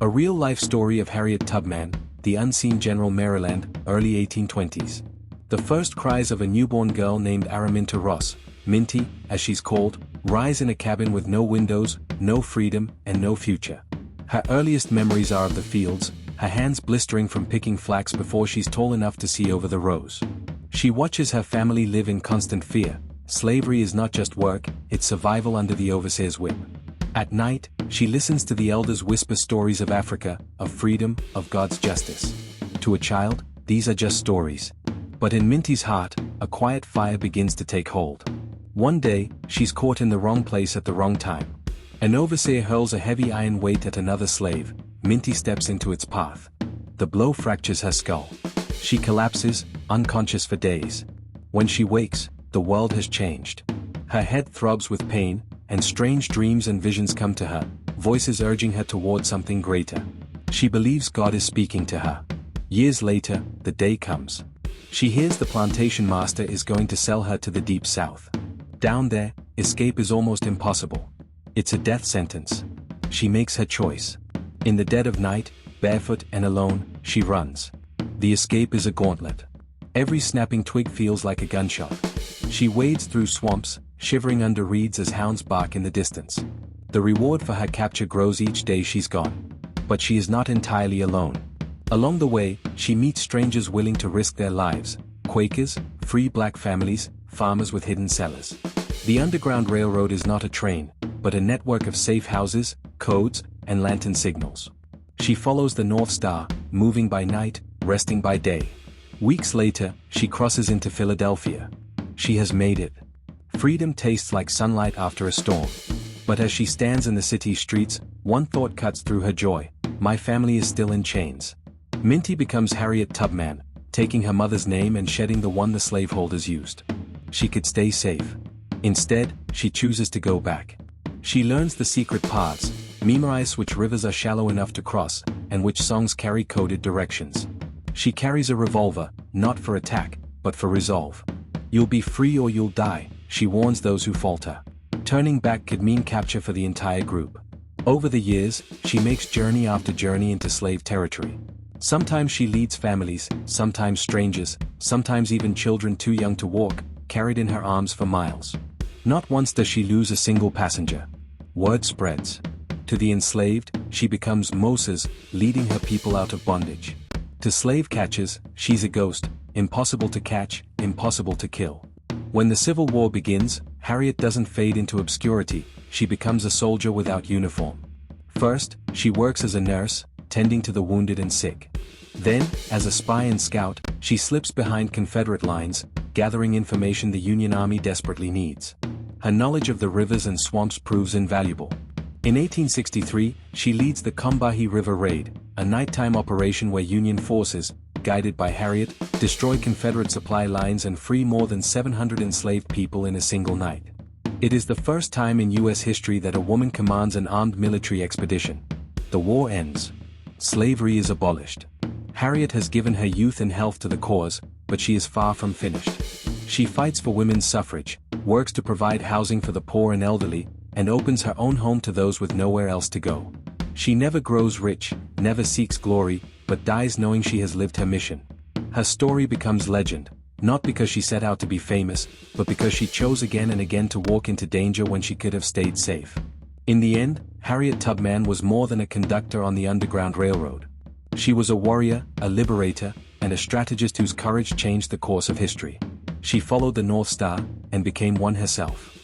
A real-life story of Harriet Tubman, the unseen General Maryland, early 1820s. The first cries of a newborn girl named Araminta Ross, Minty, as she's called, rise in a cabin with no windows, no freedom, and no future. Her earliest memories are of the fields, her hands blistering from picking flax before she's tall enough to see over the rows. She watches her family live in constant fear. Slavery is not just work, it's survival under the overseer's whip. At night, she listens to the elders whisper stories of Africa, of freedom, of God's justice. To a child, these are just stories. But in Minty's heart, a quiet fire begins to take hold. One day, she's caught in the wrong place at the wrong time. An overseer hurls a heavy iron weight at another slave. Minty steps into its path. The blow fractures her skull. She collapses, unconscious for days. When she wakes, the world has changed. Her head throbs with pain, and strange dreams and visions come to her, voices urging her toward something greater. She believes God is speaking to her. Years later, the day comes. She hears the plantation master is going to sell her to the deep south. Down there, escape is almost impossible. It's a death sentence. She makes her choice. In the dead of night, barefoot and alone, she runs. The escape is a gauntlet. Every snapping twig feels like a gunshot. She wades through swamps, shivering under reeds as hounds bark in the distance. The reward for her capture grows each day she's gone. But she is not entirely alone. Along the way, she meets strangers willing to risk their lives: Quakers, free black families, farmers with hidden cellars. The Underground Railroad is not a train, but a network of safe houses, codes, and lantern signals. She follows the North Star, moving by night, resting by day. Weeks later, she crosses into Philadelphia. She has made it. Freedom tastes like sunlight after a storm. But as she stands in the city streets, one thought cuts through her joy: my family is still in chains. Minty becomes Harriet Tubman, taking her mother's name and shedding the one the slaveholders used. She could stay safe. Instead, she chooses to go back. She learns the secret paths, memorize which rivers are shallow enough to cross, and which songs carry coded directions. She carries a revolver, not for attack, but for resolve. You'll be free or you'll die, she warns those who falter. Turning back could mean capture for the entire group. Over the years, she makes journey after journey into slave territory. Sometimes she leads families, sometimes strangers, sometimes even children too young to walk, carried in her arms for miles. Not once does she lose a single passenger. Word spreads. To the enslaved, she becomes Moses, leading her people out of bondage. To slave catchers, she's a ghost, impossible to catch, impossible to kill. When the Civil War begins, Harriet doesn't fade into obscurity, she becomes a soldier without uniform. First, she works as a nurse, tending to the wounded and sick. Then, as a spy and scout, she slips behind Confederate lines, gathering information the Union Army desperately needs. Her knowledge of the rivers and swamps proves invaluable. In 1863, she leads the Combahee River Raid, a nighttime operation where Union forces, guided by Harriet, destroy Confederate supply lines and free more than 700 enslaved people in a single night. It is the first time in U.S. history that a woman commands an armed military expedition. The war ends. Slavery is abolished. Harriet has given her youth and health to the cause, but she is far from finished. She fights for women's suffrage, works to provide housing for the poor and elderly, and opens her own home to those with nowhere else to go. She never grows rich, never seeks glory, but dies knowing she has lived her mission. Her story becomes legend, not because she set out to be famous, but because she chose again and again to walk into danger when she could have stayed safe. In the end, Harriet Tubman was more than a conductor on the Underground Railroad. She was a warrior, a liberator, and a strategist whose courage changed the course of history. She followed the North Star, and became one herself.